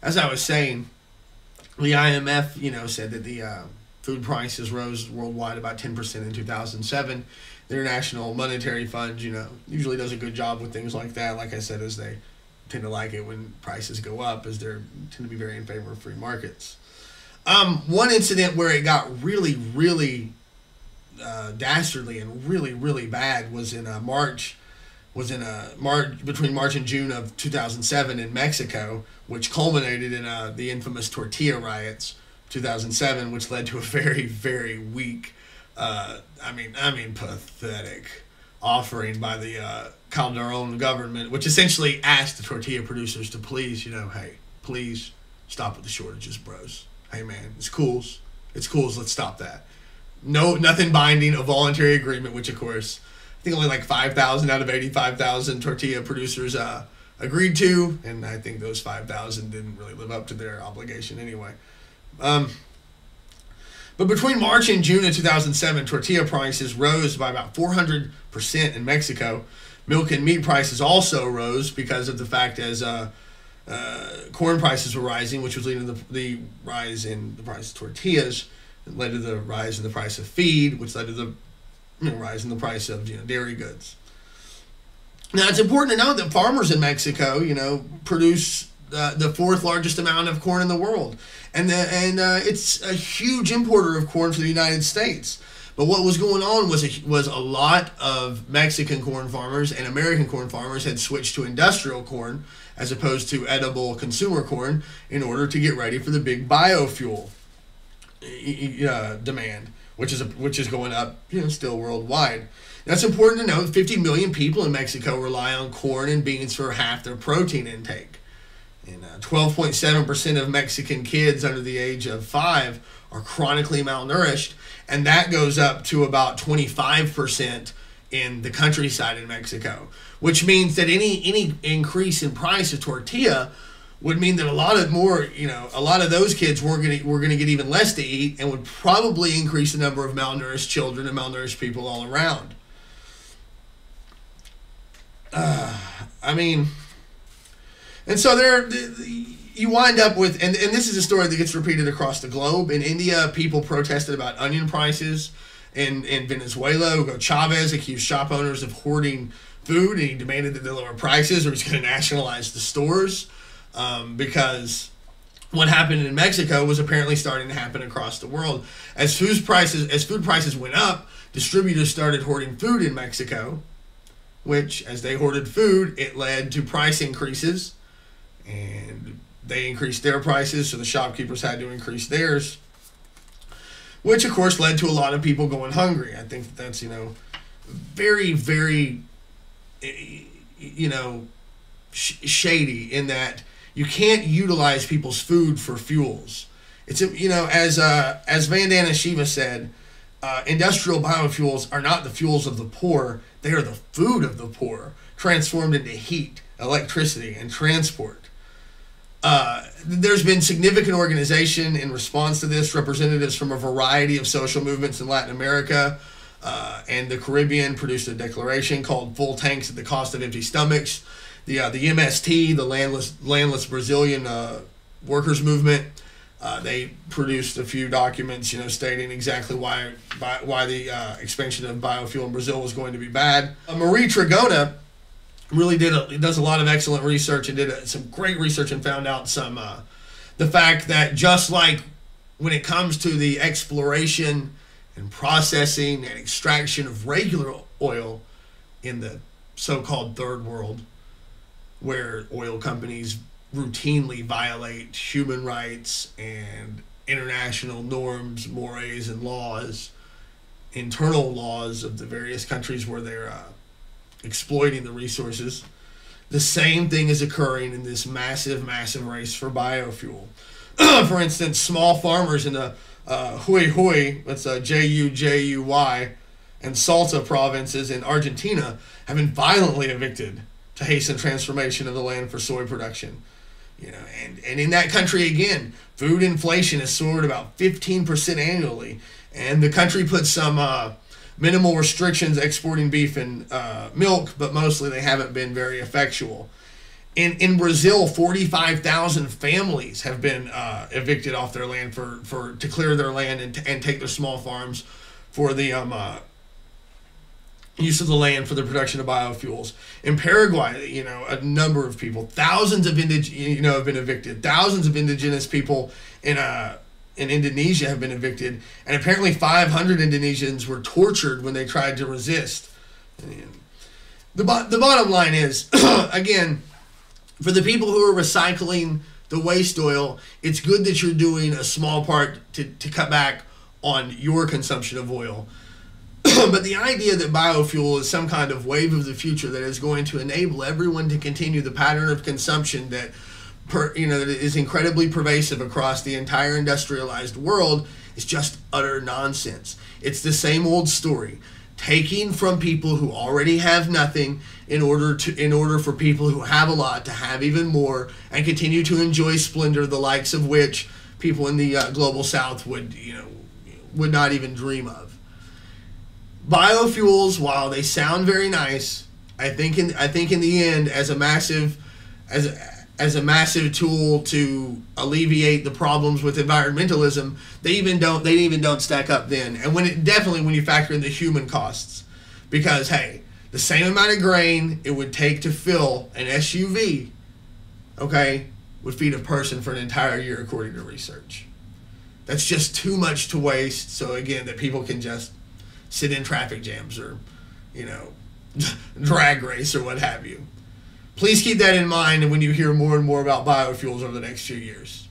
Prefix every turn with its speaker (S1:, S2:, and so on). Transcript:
S1: as I was saying, the IMF, said that the food prices rose worldwide about 10% in 2007. The International Monetary Fund, usually does a good job with things like that. Like I said, as they tend to like it when prices go up, as they tend to be very in favor of free markets. One incident where it got really, really dastardly and really, really bad was in between March and June of 2007 in Mexico, which culminated in the infamous tortilla riots, 2007, which led to a very, very weak, pathetic offering by the Calderon government, which essentially asked the tortilla producers to please, hey, please stop with the shortages, bros. Hey, man, it's cool. Let's stop that. No, nothing binding, a voluntary agreement, which, of course, I think only like 5,000 out of 85,000 tortilla producers agreed to, and I think those 5,000 didn't really live up to their obligation anyway. But between March and June of 2007, tortilla prices rose by about 400% in Mexico. Milk and meat prices also rose because of the fact as corn prices were rising, which was leading to the rise in the price of tortillas. It led to the rise in the price of feed, which led to the rise in the price of dairy goods. Now, it's important to note that farmers in Mexico, produce the fourth largest amount of corn in the world, and it's a huge importer of corn for the United States. But what was going on was a lot of Mexican corn farmers and American corn farmers had switched to industrial corn as opposed to edible consumer corn in order to get ready for the big biofuel demand, which is going up, still worldwide. Now, it's important to note 50 million people in Mexico rely on corn and beans for half their protein intake. And 12.7% of Mexican kids under the age of 5 are chronically malnourished, and that goes up to about 25% in the countryside in Mexico, which means that any increase in price of tortilla would mean that a lot of those kids were going to get even less to eat, and would probably increase the number of malnourished children and malnourished people all around. And so you wind up with, and this is a story that gets repeated across the globe. In India, people protested about onion prices. In Venezuela, Hugo Chavez accused shop owners of hoarding food, and he demanded that they lower prices or he's going to nationalize the stores. Because what happened in Mexico was apparently starting to happen across the world. As food prices went up, distributors started hoarding food in Mexico, which, as they hoarded food, it led to price increases, and they increased their prices, so the shopkeepers had to increase theirs, which, of course, led to a lot of people going hungry. I think that's, very, very, shady in that you can't utilize people's food for fuels. It's, as Vandana Shiva said, industrial biofuels are not the fuels of the poor. They are the food of the poor, transformed into heat, electricity, and transport. There's been significant organization in response to this. Representatives from a variety of social movements in Latin America and the Caribbean produced a declaration called "Full Tanks at the Cost of Empty Stomachs." The MST, the landless Brazilian workers movement, they produced a few documents, stating exactly why the expansion of biofuel in Brazil was going to be bad. Marie Trigona really does a lot of excellent research and did some great research and found out the fact that just like when it comes to the exploration and processing and extraction of regular oil in the so-called third world, where oil companies routinely violate human rights and international norms, mores, and laws, internal laws of the various countries where they're exploiting the resources. The same thing is occurring in this massive, massive race for biofuel. For instance, small farmers in the Jujuy, that's Jujuy, and Salta provinces in Argentina have been violently evicted to hasten transformation of the land for soy production. And in that country, again, food inflation has soared about 15% annually, and the country put some minimal restrictions exporting beef and milk, but mostly they haven't been very effectual. In Brazil, 45,000 families have been evicted off their land to clear their land and take their small farms for the use of the land for the production of biofuels. In Paraguay, a number of people, thousands of have been evicted. Thousands of indigenous people in Indonesia have been evicted, and apparently 500 Indonesians were tortured when they tried to resist. The bottom line is, again, for the people who are recycling the waste oil, it's good that you're doing a small part to cut back on your consumption of oil. But the idea that biofuel is some kind of wave of the future that is going to enable everyone to continue the pattern of consumption that is incredibly pervasive across the entire industrialized world is just utter nonsense. It's the same old story. Taking from people who already have nothing in order for people who have a lot to have even more and continue to enjoy splendor, the likes of which people in the global south would not even dream of. Biofuels, while they sound very nice, I think in the end, as a massive tool to alleviate the problems with environmentalism, they even don't stack up then. And when you factor in the human costs, because hey, the same amount of grain it would take to fill an SUV, okay, would feed a person for an entire year according to research. That's just too much to waste. So again, that people can just sit in traffic jams or drag race or what have you. Please keep that in mind when you hear more and more about biofuels over the next few years.